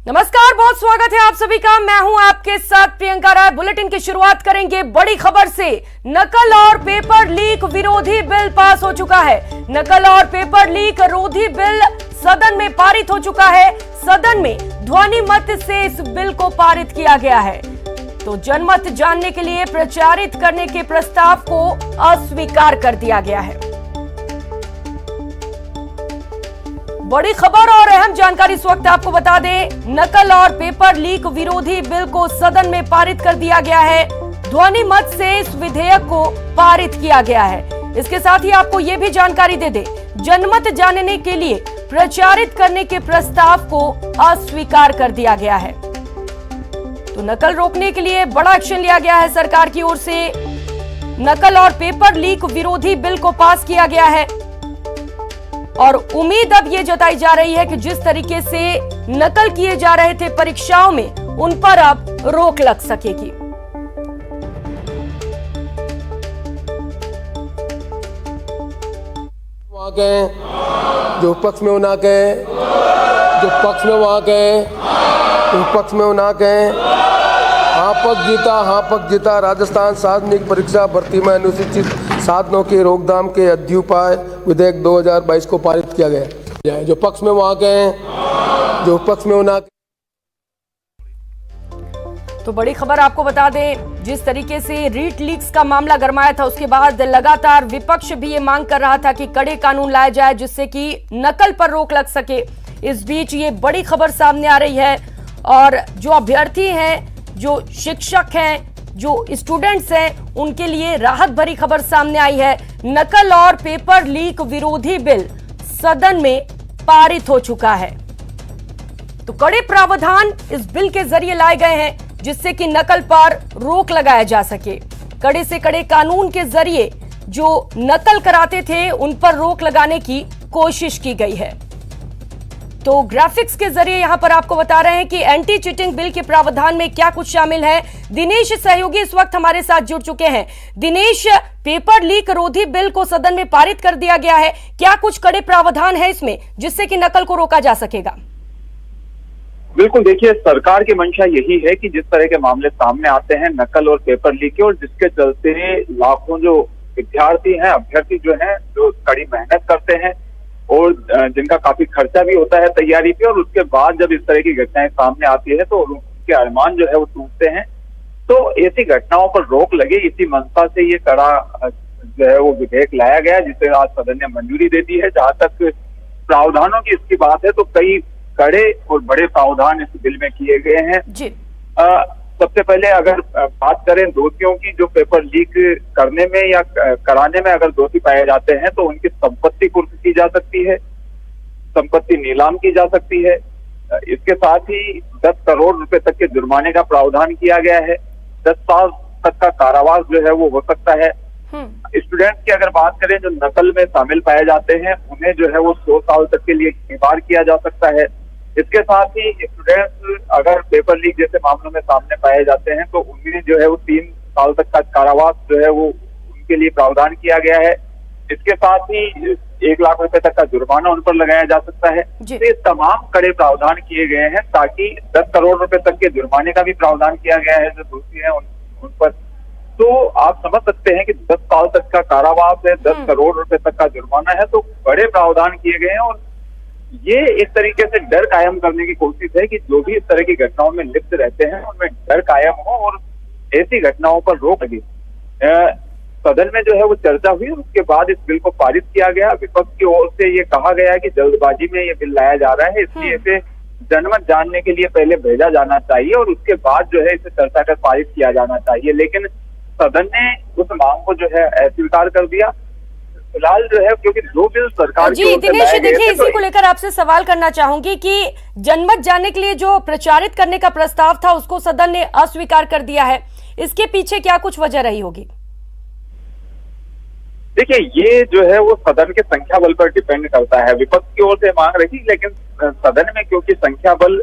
नमस्कार, बहुत स्वागत है आप सभी का। मैं हूं आपके साथ प्रियंका राय। बुलेटिन की शुरुआत करेंगे बड़ी खबर से। नकल और पेपर लीक विरोधी बिल पास हो चुका है। नकल और पेपर लीक विरोधी बिल सदन में पारित हो चुका है। सदन में ध्वनि मत से इस बिल को पारित किया गया है। तो जनमत जानने के लिए प्रचारित करने के प्रस्ताव को अस्वीकार कर दिया गया है। बड़ी खबर और अहम जानकारी इस वक्त आपको बता दें, नकल और पेपर लीक विरोधी बिल को सदन में पारित कर दिया गया है। ध्वनि मत से इस विधेयक को पारित किया गया है। इसके साथ ही आपको यह भी जानकारी दे दें, जनमत जानने के लिए प्रचारित करने के प्रस्ताव को अस्वीकार कर दिया गया है। तो नकल रोकने के लिए बड़ा एक्शन लिया गया है सरकार की ओर से। नकल और पेपर लीक विरोधी बिल को पास किया गया है और उम्मीद अब ये जताई जा रही है कि जिस तरीके से नकल किए जा रहे थे परीक्षाओं में, उन पर अब रोक लग सकेगी। वहां गए जो पक्ष में वो ना गए, जो पक्ष में वहां गए जो पक्ष में वो ना गए। हाँ पक्ष जीता। राजस्थान सार्वजनिक परीक्षा भर्ती में अनुसूचित साधनों के रोकथाम के अध्युपाय विधेयक 2022 को पारित किया गया। जो पक्ष में वहां गए जो पक्ष में वो ना। तो बड़ी खबर आपको बता दें, जिस तरीके से रीट लीक्स का मामला गरमाया था, उसके बाद लगातार विपक्ष भी ये मांग कर रहा था कि कड़े कानून लाए जाए जिससे कि नकल पर रोक लग सके। इस बीच ये बड़ी खबर सामने आ रही है और जो अभ्यर्थी हैं, जो शिक्षक हैं, जो स्टूडेंट्स हैं, उनके लिए राहत भरी खबर सामने आई है। नकल और पेपर लीक विरोधी बिल सदन में पारित हो चुका है। तो कड़े प्रावधान इस बिल के जरिए लाए गए हैं जिससे कि नकल पर रोक लगाया जा सके। कड़े से कड़े कानून के जरिए जो नकल कराते थे उन पर रोक लगाने की कोशिश की गई है। तो ग्राफिक्स के जरिए यहां पर आपको बता रहे हैं कि एंटी चीटिंग बिल के प्रावधान में क्या कुछ शामिल है। दिनेश सहयोगी इस वक्त हमारे साथ जुड़ चुके हैं। दिनेश, पेपर लीक विरोधी बिल को सदन में पारित कर दिया गया है, क्या कुछ कड़े प्रावधान है इसमें जिससे कि नकल को रोका जा सकेगा? बिल्कुल, देखिए, सरकार की मंशा यही है कि जिस तरह के मामले सामने आते हैं नकल और पेपर लीक के, और जिसके चलते लाखों जो विद्यार्थी हैं, अभ्यर्थी जो हैं, जो कड़ी मेहनत करते हैं और जिनका काफी खर्चा भी होता है तैयारी पे, और उसके बाद जब इस तरह की घटनाएं सामने आती है तो उनके अरमान जो है वो टूटते हैं। तो ऐसी घटनाओं पर रोक लगे, इसी मंशा से ये कड़ा जो है वो विधेयक लाया गया जिसे आज सदन ने मंजूरी दे दी है। जहां तक प्रावधानों की इसकी बात है तो कई कड़े और बड़े प्रावधान इस बिल में किए गए हैं जी। सबसे पहले अगर बात करें दोषियों की, जो पेपर लीक करने में या कराने में अगर दोषी पाए जाते हैं तो उनकी संपत्ति कुर्क की जा सकती है, संपत्ति नीलाम की जा सकती है। इसके साथ ही 10 करोड़ रुपए तक के जुर्माने का प्रावधान किया गया है। 10 साल तक का कारावास जो है वो हो सकता है। स्टूडेंट्स की अगर बात करें जो नकल में शामिल पाए जाते हैं, उन्हें जो है वो 100 साल तक के लिए निवार किया जा सकता है। इसके साथ ही स्टूडेंट्स अगर पेपर लीक जैसे मामलों में सामने पाए जाते हैं तो उन्हें जो है वो 3 साल तक का कारावास जो है वो उनके लिए प्रावधान किया गया है। इसके साथ ही 1 लाख रुपए तक का जुर्माना उन पर लगाया जा सकता है। तो ये तमाम कड़े प्रावधान किए गए हैं ताकि 10 करोड़ रुपए तक के जुर्माने का भी प्रावधान किया गया है जो दोषी है उन पर। तो आप समझ सकते हैं कि 10 साल तक का कारावास है, 10 करोड़ रुपए तक का जुर्माना है, तो बड़े प्रावधान किए गए हैं। और ये एक तरीके से डर कायम करने की कोशिश है कि जो भी इस तरह की घटनाओं में लिप्त रहते हैं उनमें डर कायम हो और ऐसी घटनाओं पर रोक लगे। सदन में जो है वो चर्चा हुई, उसके बाद इस बिल को पारित किया गया। विपक्ष की ओर से ये कहा गया कि जल्दबाजी में ये बिल लाया जा रहा है, इसलिए इसे जनमत जानने के लिए पहले भेजा जाना चाहिए और उसके बाद जो है इसे चर्चा कर पारित किया जाना चाहिए। लेकिन सदन ने उस मांग को जो है अस्वीकार कर दिया। फिलहाल जो है क्योंकि जो बिल सरकार जी दिनेश, देखिए, इसी को लेकर आपसे सवाल करना चाहूंगी कि जनमत जानने के लिए जो प्रचारित करने का प्रस्ताव था उसको सदन ने अस्वीकार कर दिया है, इसके पीछे क्या कुछ वजह रही होगी? देखिए, ये जो है वो सदन के संख्या बल पर डिपेंड करता है। विपक्ष की ओर से मांग रही, लेकिन सदन में क्योंकि संख्या बल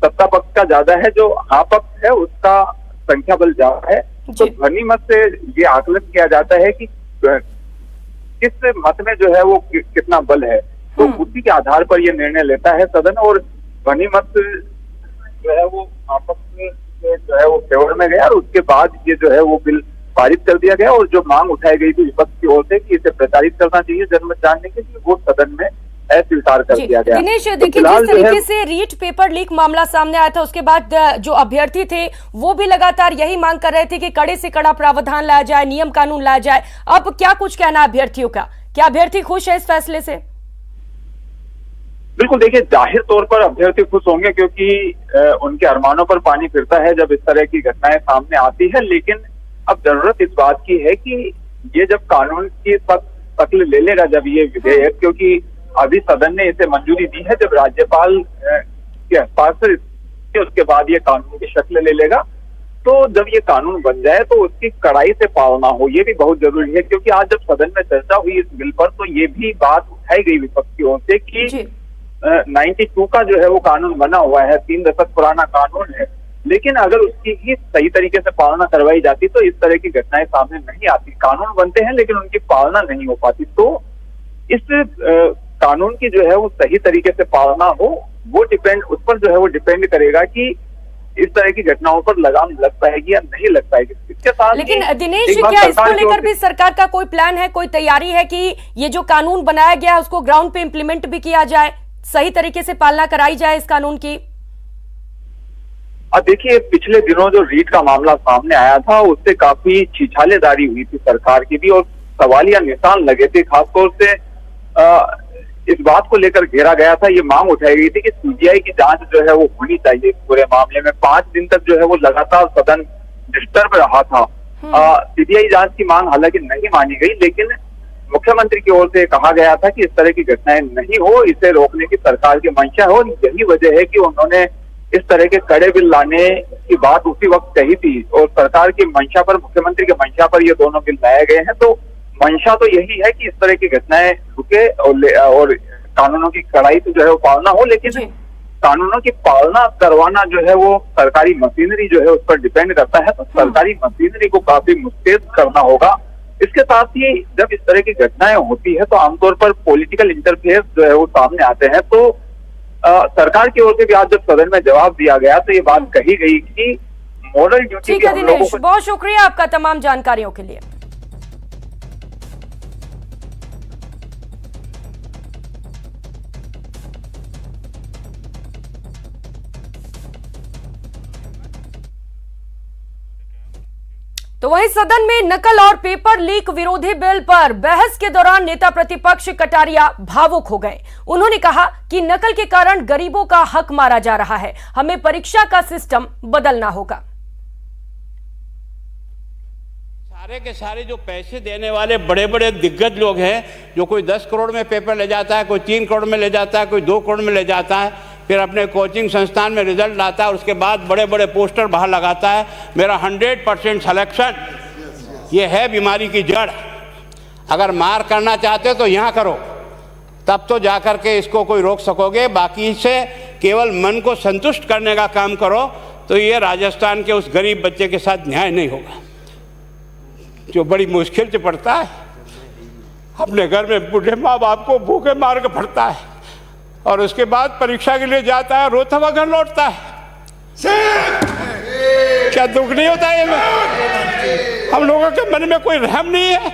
सत्ता पक्ष का ज्यादा है, जो हाँ पक्ष है उसका संख्या बल ज्यादा है, तो ध्वनि मत से ये आकलन किया जाता है कि किस मत में जो है वो कितना बल है, तो उसी के आधार पर ये निर्णय लेता है सदन। और ध्वनि मत जो है वो आपस में जो है वो फेवर में गया और उसके बाद ये जो है वो बिल पारित कर दिया गया। और जो मांग उठाई गई थी विपक्ष की ओर से कि इसे प्रचारित करना चाहिए जनमत जानने के लिए, वो सदन में अस्वीकार कर दिया गया। दिनेश, तो देखिए जिस तरीके से रीट पेपर लीक मामला सामने आया था उसके बाद जो अभ्यर्थी थे वो भी लगातार यही मांग कर रहे थे कि कड़े से कड़ा प्रावधान लाया जाए, नियम कानून लाया जाए। अब क्या कुछ कहना है अभ्यर्थियों का? क्या अभ्यर्थी खुश है इस फैसले से? बिल्कुल, देखिए जाहिर तौर पर अभ्यर्थी खुश होंगे क्योंकि उनके अरमानों पर पानी फिरता है जब इस तरह की घटनाएं सामने आती है। लेकिन अब जरूरत इस बात की है कि ये जब कानून की शक्ल ले लेगा, जब ये विधेयक, क्योंकि अभी सदन ने इसे मंजूरी दी है, जब राज्यपाल के हस्ताक्षर उसके बाद ये कानून की शक्ल ले लेगा, तो जब ये कानून बन जाए तो उसकी कड़ाई से पालना हो, ये भी बहुत जरूरी है। क्योंकि आज जब सदन में चर्चा हुई इस बिल पर तो ये भी बात उठाई गई विपक्ष की ओर से कि 92 का जो है वो कानून बना हुआ है, 3 दशक पुराना कानून है, लेकिन अगर उसकी ही सही तरीके से पालना करवाई जाती तो इस तरह की घटनाएं सामने नहीं आती। कानून बनते हैं लेकिन उनकी पालना नहीं हो पाती। तो इस कानून की जो है वो सही तरीके से पालना हो, वो उस पर जो है वो डिपेंड करेगा कि इस तरह की घटनाओं पर लगाम लग पाएगी या नहीं लग पाएगी। इसके साथ लेकिन दिनेश, क्या इसको लेकर भी सरकार का कोई प्लान है, कोई तैयारी है कि ये जो कानून बनाया गया है उसको ग्राउंड पे इम्प्लीमेंट भी किया जाए, सही तरीके से पालना कराई जाए इस कानून की? देखिए, पिछले दिनों जो रीट का मामला सामने आया था उससे काफी छिछालेदारी हुई थी सरकार की भी, और सवालिया निशान लगे थे। खासतौर से इस बात को लेकर घेरा गया था, ये मांग उठाई गई थी कि सीबीआई की जांच जो है वो होनी चाहिए इस पूरे मामले में। 5 दिन तक जो है वो लगातार सदन डिस्टर्ब रहा था। सीबीआई जांच की मांग हालांकि नहीं मानी गई, लेकिन मुख्यमंत्री की ओर से कहा गया था कि इस तरह की घटनाएं नहीं हो, इसे रोकने की सरकार की मंशा हो। यही वजह है कि उन्होंने इस तरह के कड़े बिल लाने की बात उसी वक्त कही थी, और सरकार की मंशा पर, मुख्यमंत्री की मंशा पर ये दोनों बिल लाए गए हैं। तो मंशा तो यही है कि इस तरह की घटनाएं रुके और कानूनों की कड़ाई से जो है वो पालना हो, लेकिन कानूनों की पालना करवाना जो है वो सरकारी मशीनरी जो है उस पर डिपेंड करता है। तो सरकारी मशीनरी को काफी मुस्तैद करना होगा। इसके साथ ही जब इस तरह की घटनाएं होती है तो आमतौर पर पॉलिटिकल इंटरफेयर जो है वो सामने आते हैं। तो सरकार की ओर से भी आज जब सदन में जवाब दिया गया तो ये बात कही गई कि मॉरल ड्यूटी। ठीक है दिनेश, बहुत शुक्रिया आपका तमाम जानकारियों के लिए। तो वहीं सदन में नकल और पेपर लीक विरोधी बिल पर बहस के दौरान नेता प्रतिपक्ष कटारिया भावुक हो गए। उन्होंने कहा कि नकल के कारण गरीबों का हक मारा जा रहा है, हमें परीक्षा का सिस्टम बदलना होगा। सारे के सारे जो पैसे देने वाले बड़े बड़े दिग्गज लोग हैं, जो कोई 10 करोड़ में पेपर ले जाता है, कोई 3 करोड़ में ले जाता है, कोई 2 करोड़ में ले जाता है, फिर अपने कोचिंग संस्थान में रिजल्ट लाता है, उसके बाद बड़े बड़े पोस्टर बाहर लगाता है, मेरा 100% सिलेक्शन। ये है बीमारी की जड़। अगर मार करना चाहते हो तो यहाँ करो, तब तो जाकर के इसको कोई रोक सकोगे। बाकी से केवल मन को संतुष्ट करने का काम करो तो ये राजस्थान के उस गरीब बच्चे के साथ न्याय नहीं होगा, जो बड़ी मुश्किल से पढ़ता है, अपने घर में बूढ़े माँ बाप को भूखे मार के पढ़ता है, और उसके बाद परीक्षा के लिए जाता है, रोता हुआ घर लौटता है। क्या दुख नहीं होता है? हम लोगों के मन में कोई रहम नहीं है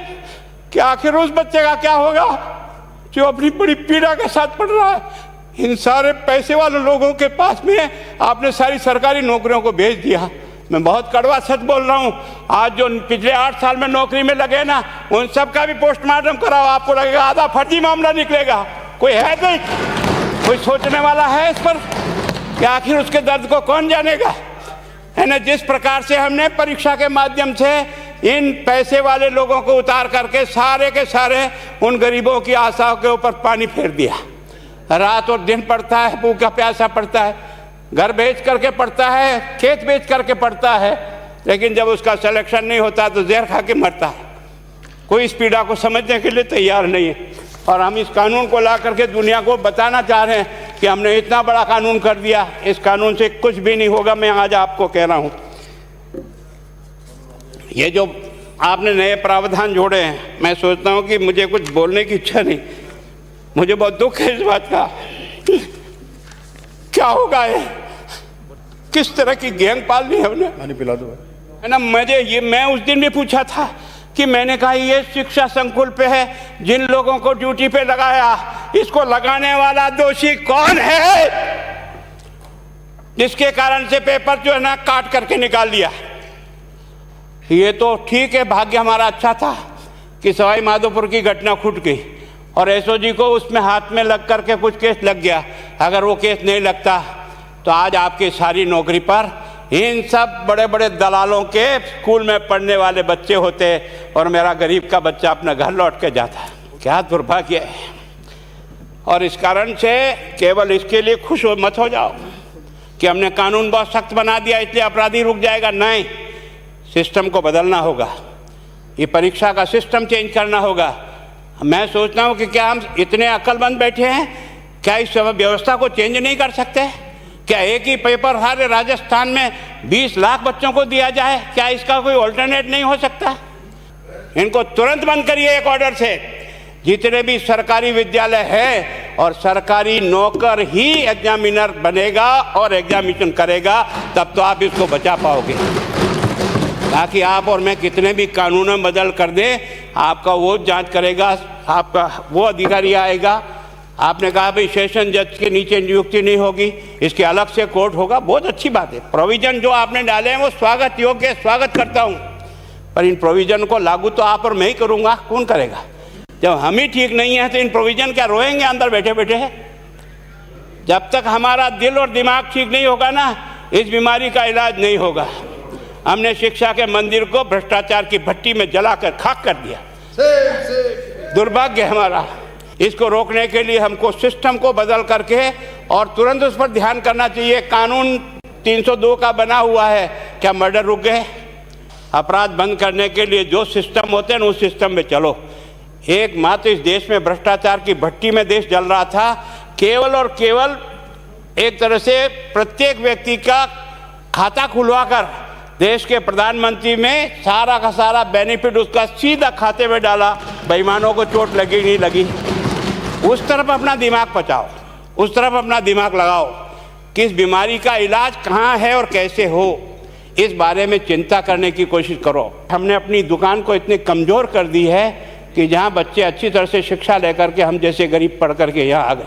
कि आखिर उस बच्चे का क्या होगा जो अपनी बड़ी पीड़ा के साथ पढ़ रहा है। इन सारे पैसे वाले लोगों के पास में आपने सारी सरकारी नौकरियों को भेज दिया। मैं बहुत कड़वा सच बोल रहा हूँ। आज जो पिछले 8 साल में नौकरी में लगे ना, उन सब का भी पोस्टमार्टम कराओ, आपको लगेगा आधा फर्जी मामला निकलेगा। कोई है नहीं, कोई सोचने वाला है इस पर कि आखिर उसके दर्द को कौन जानेगा, है ना। जिस प्रकार से हमने परीक्षा के माध्यम से इन पैसे वाले लोगों को उतार करके सारे के सारे उन गरीबों की आशाओं के ऊपर पानी फेर दिया। रात और दिन पढ़ता है, भूखा प्यासा पढ़ता है, घर बेच करके पढ़ता है, खेत बेच करके पढ़ता है, लेकिन जब उसका सिलेक्शन नहीं होता तो जहर खा के मरता है। कोई इस पीड़ा को समझने के लिए तैयार नहीं है। और हम इस कानून को ला करके दुनिया को बताना चाह रहे हैं कि हमने इतना बड़ा कानून कर दिया, इस कानून से कुछ भी नहीं होगा। मैं आज आपको कह रहा हूँ, ये जो आपने नए प्रावधान जोड़े हैं, मैं सोचता हूँ कि मुझे कुछ बोलने की इच्छा नहीं, मुझे बहुत दुख है इस बात का। क्या होगा ये? किस तरह की गैंग पाल ली है उन्हें। पानी पिला दो है ना, मैं उस दिन भी पूछा था कि मैंने कहा ये शिक्षा संकुल पे है, जिन लोगों को ड्यूटी पे लगाया, इसको लगाने वाला दोषी कौन है, जिसके कारण से पेपर जो है ना काट करके निकाल दिया। ये तो ठीक है, भाग्य हमारा अच्छा था कि सवाई माधोपुर की घटना फूट गई और एसओजी को उसमें हाथ में लग करके कुछ केस लग गया। अगर वो केस नहीं लगता तो आज आपकी सारी नौकरी पर इन सब बड़े बड़े दलालों के स्कूल में पढ़ने वाले बच्चे होते और मेरा गरीब का बच्चा अपना घर लौट के जाता। क्या दुर्भाग्य है। और इस कारण से केवल इसके लिए खुश मत हो जाओ कि हमने कानून बहुत सख्त बना दिया इसलिए अपराधी रुक जाएगा। नहीं, सिस्टम को बदलना होगा, ये परीक्षा का सिस्टम चेंज करना होगा। मैं सोचता हूँ कि क्या हम इतने अक्लमंद बैठे हैं, क्या इस व्यवस्था को चेंज नहीं कर सकते? क्या एक ही पेपर हर राजस्थान में 20 लाख बच्चों को दिया जाए? क्या इसका कोई ऑल्टरनेट नहीं हो सकता? इनको तुरंत बंद करिए एक ऑर्डर से। जितने भी सरकारी विद्यालय है और सरकारी नौकर ही एग्जामिनर बनेगा और एग्जामिनेशन करेगा, तब तो आप इसको बचा पाओगे। ताकि आप और मैं कितने भी कानून बदल कर दें, आपका वो जांच करेगा, आपका वो अधिकारी आएगा। आपने कहा भाई सेशन जज के नीचे नियुक्ति नहीं होगी, इसके अलग से कोर्ट होगा, बहुत अच्छी बात है। प्रोविजन जो आपने डाले हैं वो स्वागत योग्य, स्वागत करता हूँ, पर इन प्रोविजन को लागू तो आप और मैं ही करूँगा, कौन करेगा? जब हम ही ठीक नहीं है तो इन प्रोविजन क्या रोएंगे अंदर बैठे बैठे? जब तक हमारा दिल और दिमाग ठीक नहीं होगा ना, इस बीमारी का इलाज नहीं होगा। हमने शिक्षा के मंदिर को भ्रष्टाचार की भट्टी में जलाकर खाक कर दिया। दुर्भाग्य हमारा। इसको रोकने के लिए हमको सिस्टम को बदल करके और तुरंत उस पर ध्यान करना चाहिए। कानून 302 का बना हुआ है, क्या मर्डर रुक गए? अपराध बंद करने के लिए जो सिस्टम होते हैं उस सिस्टम में चलो। एकमात्र इस देश में भ्रष्टाचार की भट्टी में देश जल रहा था। केवल और केवल एक तरह से प्रत्येक व्यक्ति का खाता खुलवाकर देश के प्रधानमंत्री में सारा का सारा बेनिफिट उसका सीधा खाते में डाला। बेईमानों को चोट लगी नहीं लगी। उस तरफ अपना दिमाग बचाओ, उस तरफ अपना दिमाग लगाओ कि इस बीमारी का इलाज कहाँ है और कैसे हो, इस बारे में चिंता करने की कोशिश करो। हमने अपनी दुकान को इतनी कमज़ोर कर दी है कि जहाँ बच्चे अच्छी तरह से शिक्षा लेकर के हम जैसे गरीब पढ़ करके यहाँ आ गए,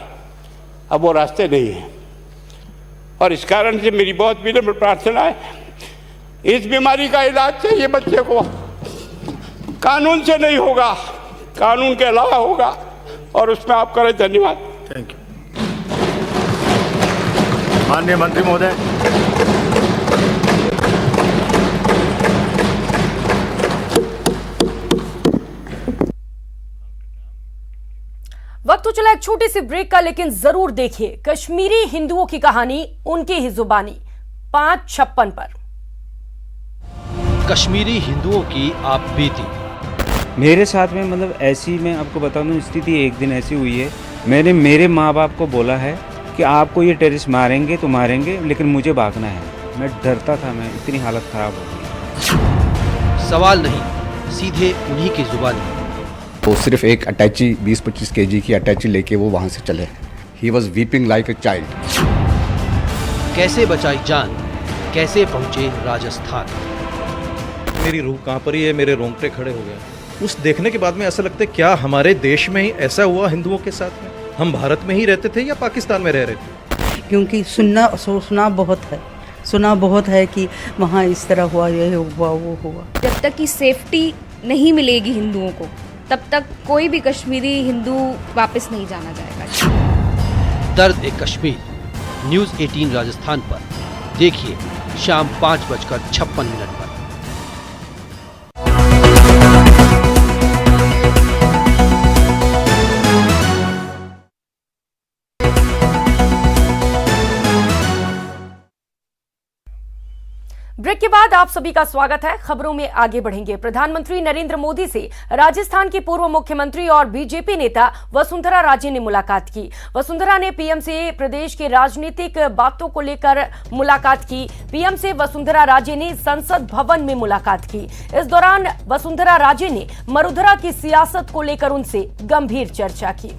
अब वो रास्ते नहीं हैं। और इस कारण से मेरी बहुत विनम्र प्रार्थना है, इस बीमारी का इलाज चाहिए बच्चे को, कानून से नहीं होगा, कानून के अलावा होगा, और उसमें आप करें। धन्यवाद। Thank you. माननीय मंत्री महोदय। वक्त तो चला एक छोटी सी ब्रेक का, लेकिन जरूर देखिए कश्मीरी हिंदुओं की कहानी उनकी ही जुबानी 5:56 पर। कश्मीरी हिंदुओं की आप बीती। मेरे साथ में मतलब ऐसी, मैं आपको बता दूं, स्थिति एक दिन ऐसी हुई है, मैंने मेरे माँ बाप को बोला है कि आपको ये टेररिस्ट मारेंगे तो मारेंगे, लेकिन मुझे भागना है। मैं डरता था, मैं इतनी हालत ख़राब हो गई। सवाल नहीं, सीधे उन्हीं की जुबानी। तो सिर्फ एक अटैची 20-25 kg की अटैची लेके वो वहाँ से चले। He was weeping like a child. कैसे बचाई जान, कैसे पहुँचे राजस्थान। मेरी रूह कहाँ पर ही है, मेरे रोंगटे खड़े हो गए। उस देखने के बाद में ऐसा लगता है क्या हमारे देश में ही ऐसा हुआ हिंदुओं के साथ में? हम भारत में ही रहते थे या पाकिस्तान में रह रहे थे? क्योंकि सुना बहुत है कि वहाँ इस तरह हुआ, ये हुआ, वो हुआ। जब तक कि सेफ्टी नहीं मिलेगी हिंदुओं को, तब तक कोई भी कश्मीरी हिंदू वापस नहीं जाना जाएगा। दर्द ए कश्मीर, न्यूज़ 18 राजस्थान पर देखिए शाम 5:56 पर। ब्रेक के बाद आप सभी का स्वागत है। खबरों में आगे बढ़ेंगे। प्रधानमंत्री नरेंद्र मोदी से राजस्थान की पूर्व मुख्यमंत्री और बीजेपी नेता वसुंधरा राजे ने मुलाकात की। वसुंधरा ने पीएम से प्रदेश के राजनीतिक बातों को लेकर मुलाकात की। पीएम से वसुंधरा राजे ने संसद भवन में मुलाकात की। इस दौरान वसुंधरा राजे ने मरुधरा की सियासत को लेकर उनसे गंभीर चर्चा की।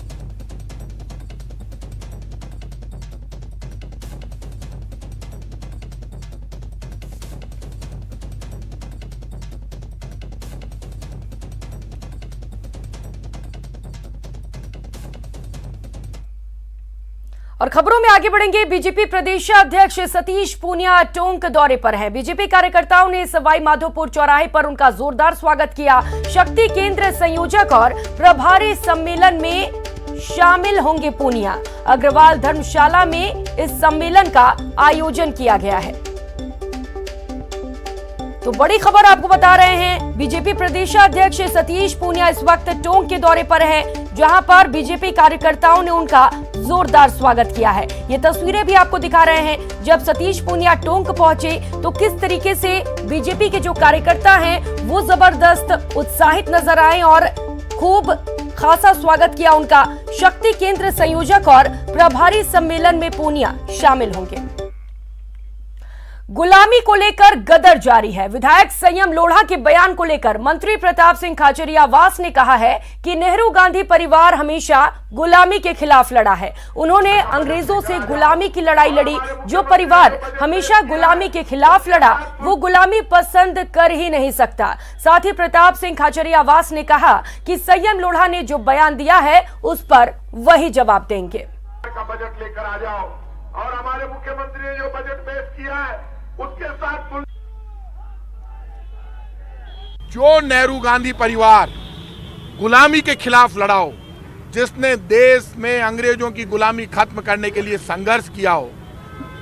और खबरों में आगे बढ़ेंगे। बीजेपी प्रदेश अध्यक्ष सतीश पूनिया टोंक दौरे पर हैं। बीजेपी कार्यकर्ताओं ने सवाई माधोपुर चौराहे पर उनका जोरदार स्वागत किया। शक्ति केंद्र संयोजक और प्रभारी सम्मेलन में शामिल होंगे पूनिया। अग्रवाल धर्मशाला में इस सम्मेलन का आयोजन किया गया है। तो बड़ी खबर आपको बता रहे हैं, बीजेपी प्रदेश अध्यक्ष सतीश पूनिया इस वक्त टोंक के दौरे पर हैं, जहां पर बीजेपी कार्यकर्ताओं ने उनका जोरदार स्वागत किया है। ये तस्वीरें भी आपको दिखा रहे हैं। जब सतीश पूनिया टोंक पहुंचे तो किस तरीके से बीजेपी के जो कार्यकर्ता हैं वो जबरदस्त उत्साहित नजर आए और खूब खासा स्वागत किया उनका। शक्ति केंद्र संयोजक और प्रभारी सम्मेलन में पूनिया शामिल होंगे। गुलामी को लेकर गदर जारी है। विधायक संयम लोढ़ा के बयान को लेकर मंत्री प्रताप सिंह खाचरियावास ने कहा है कि नेहरू गांधी परिवार हमेशा गुलामी के खिलाफ लड़ा है। उन्होंने अंग्रेजों से गुलामी की लड़ाई लड़ी। जो परिवार हमेशा गुलामी के खिलाफ लड़ा वो गुलामी पसंद कर ही नहीं सकता। साथ ही प्रताप सिंह खाचरियावास ने कहा कि संयम लोढ़ा ने जो बयान दिया है उस पर वही जवाब देंगे। बजट लेकर आ जाओ और हमारे मुख्यमंत्री ने जो बजट पेश किया है उसके साथ जो नेहरू गांधी परिवार गुलामी के खिलाफ लड़ा हो, जिसने देश में अंग्रेजों की गुलामी खत्म करने के लिए संघर्ष किया हो,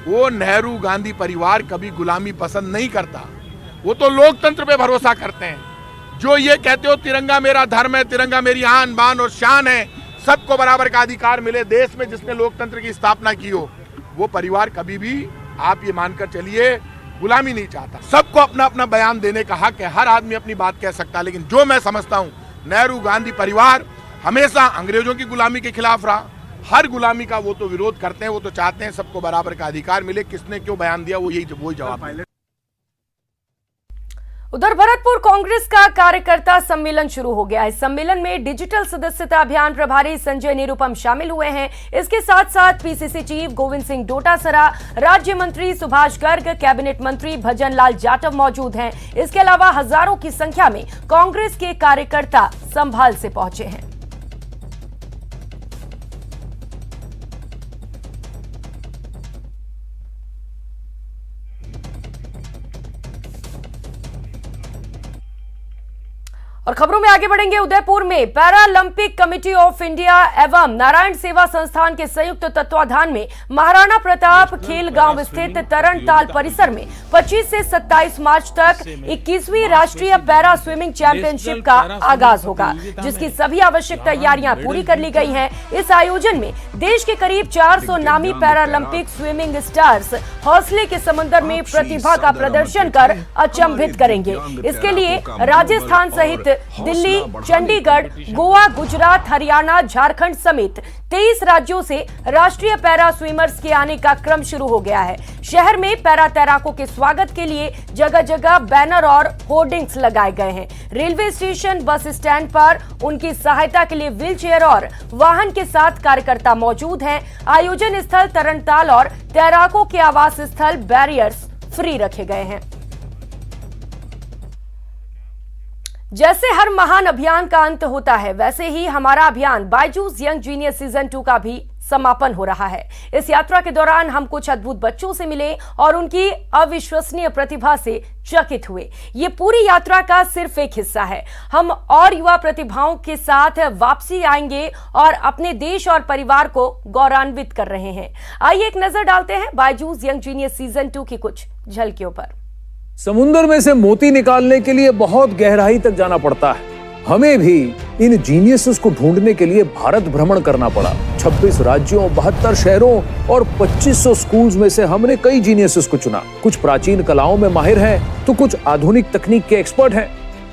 वो नेहरू गांधी परिवार कभी गुलामी पसंद नहीं करता। वो तो लोकतंत्र पे भरोसा करते हैं। जो ये कहते हो तिरंगा मेरा धर्म है, तिरंगा मेरी आन बान और शान है, सबको बराबर का अधिकार मिले, देश में जिसने लोकतंत्र की स्थापना की हो, वो परिवार कभी भी, आप ये मानकर चलिए, गुलामी नहीं चाहता। सबको अपना अपना बयान देने का हक है, हर आदमी अपनी बात कह सकता है। लेकिन जो मैं समझता हूं, नेहरू गांधी परिवार हमेशा अंग्रेजों की गुलामी के खिलाफ रहा। हर गुलामी का वो तो विरोध करते हैं, वो तो चाहते हैं सबको बराबर का अधिकार मिले। किसने क्यों बयान दिया वो जवाब है। उधर भरतपुर कांग्रेस का कार्यकर्ता सम्मेलन शुरू हो गया है। सम्मेलन में डिजिटल सदस्यता अभियान प्रभारी संजय निरुपम शामिल हुए हैं। इसके साथ साथ पीसीसी चीफ गोविंद सिंह डोटासरा, राज्य मंत्री सुभाष गर्ग, कैबिनेट मंत्री भजन लाल जाटव मौजूद हैं। इसके अलावा हजारों की संख्या में कांग्रेस के कार्यकर्ता संभाल से पहुंचे हैं। और खबरों में आगे बढ़ेंगे। उदयपुर में पैरालंपिक कमेटी ऑफ इंडिया एवं नारायण सेवा संस्थान के संयुक्त तत्वाधान में महाराणा प्रताप खेल गांव स्थित तरणताल परिसर में 25 से 27 मार्च तक 21वीं राष्ट्रीय पैरा स्विमिंग चैंपियनशिप का आगाज होगा, जिसकी सभी आवश्यक तैयारियां पूरी कर ली गई हैं। इस आयोजन में देश के करीब 400 नामी पैरालंपिक स्विमिंग स्टार्स हौसले के समंदर में प्रतिभा का प्रदर्शन कर अचंभित करेंगे। इसके लिए राजस्थान सहित दिल्ली, चंडीगढ़, गोवा, गुजरात, हरियाणा, झारखंड समेत 23 राज्यों से राष्ट्रीय पैरा स्विमर्स के आने का क्रम शुरू हो गया है। शहर में पैरा तैराकों के स्वागत के लिए जगह जगह बैनर और होर्डिंग्स लगाए गए हैं। रेलवे स्टेशन, बस स्टैंड पर उनकी सहायता के लिए व्हीलचेयर और वाहन के साथ कार्यकर्ता मौजूद हैं। आयोजन स्थल तरणताल और तैराकों के आवास स्थल बैरियर्स फ्री रखे गए हैं। जैसे हर महान अभियान का अंत होता है, वैसे ही हमारा अभियान बायजूस यंग जीनियस सीजन 2 का भी समापन हो रहा है। इस यात्रा के दौरान हम कुछ अद्भुत बच्चों से मिले और उनकी अविश्वसनीय प्रतिभा से चकित हुए। ये पूरी यात्रा का सिर्फ एक हिस्सा है। हम और युवा प्रतिभाओं के साथ वापसी आएंगे और अपने देश और परिवार को गौरवान्वित कर रहे हैं। आइए एक नजर डालते हैं बायजूस यंग जीनियस सीजन 2 की कुछ झलकियों पर। समुद्र में से मोती निकालने के लिए बहुत गहराई तक जाना पड़ता है। हमें भी इन जीनियसेस को ढूंढने के लिए भारत भ्रमण करना पड़ा। 26 राज्यों, 72 शहरों और 2500 स्कूल्स में से हमने कई जीनियसेस को चुना। कुछ प्राचीन कलाओं में माहिर हैं, तो कुछ आधुनिक तकनीक के एक्सपर्ट हैं।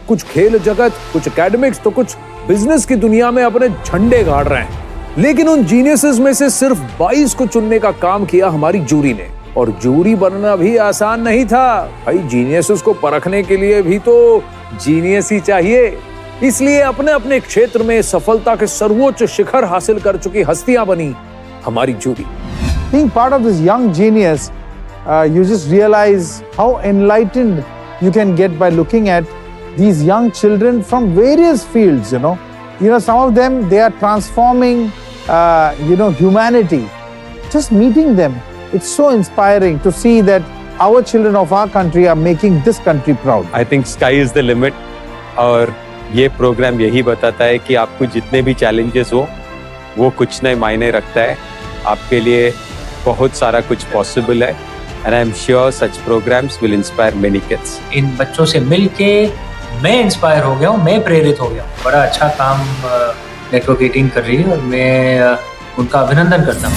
कुछ खेल जगत, कुछ एकेडमिक्स, तो कुछ बिजनेस की दुनिया में अपने झंडे गाड़ रहे हैं। लेकिन उन जीनियसेस में से सिर्फ 22 को चुनने का काम किया हमारी जूरी ने। और जूरी बनना भी आसान नहीं था भाई। जीनियसेस को परखने के लिए भी तो जीनियस ही चाहिए। इसलिए अपने अपने क्षेत्र में सफलता के सर्वोच्च शिखर हासिल कर चुकी हस्तियां बनी हमारी jury. Being part of this young genius, you just realize how enlightened you can get by looking at these young children from various fields. You know, some of them, they are transforming, humanity. just meeting them, it's so inspiring to see that our children of our country are making this country proud. I think sky is the limit और ये programme यही बताता है कि आपको जितने भी challenges हो वो कुछ नहीं मायने रखता है, आपके लिए बहुत सारा कुछ पॉसिबल है and I'm sure such programs will inspire many kids. इन बच्चों से मिलके मैं इंस्पायर हो गया हूँ, मैं प्रेरित हो गया हूँ। बड़ा अच्छा काम नेटवर्क 18 कर रही है और मैं उनका अभिनंदन करता हूँ।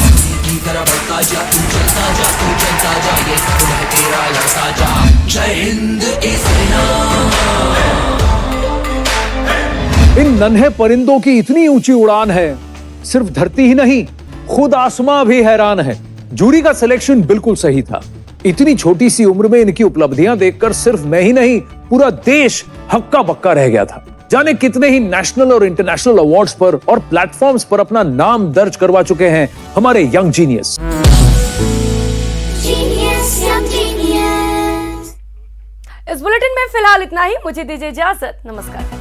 इन नन्हे परिंदों की इतनी ऊंची उड़ान है, सिर्फ धरती ही नहीं खुद आसमां भी हैरान है। जूरी का सिलेक्शन बिल्कुल सही था। इतनी छोटी सी उम्र में इनकी उपलब्धियां देखकर सिर्फ मैं ही नहीं पूरा देश हक्का बक्का रह गया था। जाने कितने ही नेशनल और इंटरनेशनल अवार्ड्स पर और प्लेटफॉर्म्स पर अपना नाम दर्ज करवा चुके हैं हमारे यंग जीनियस। इस बुलेटिन में फिलहाल इतना ही। मुझे दीजिए इजाजत। नमस्कार।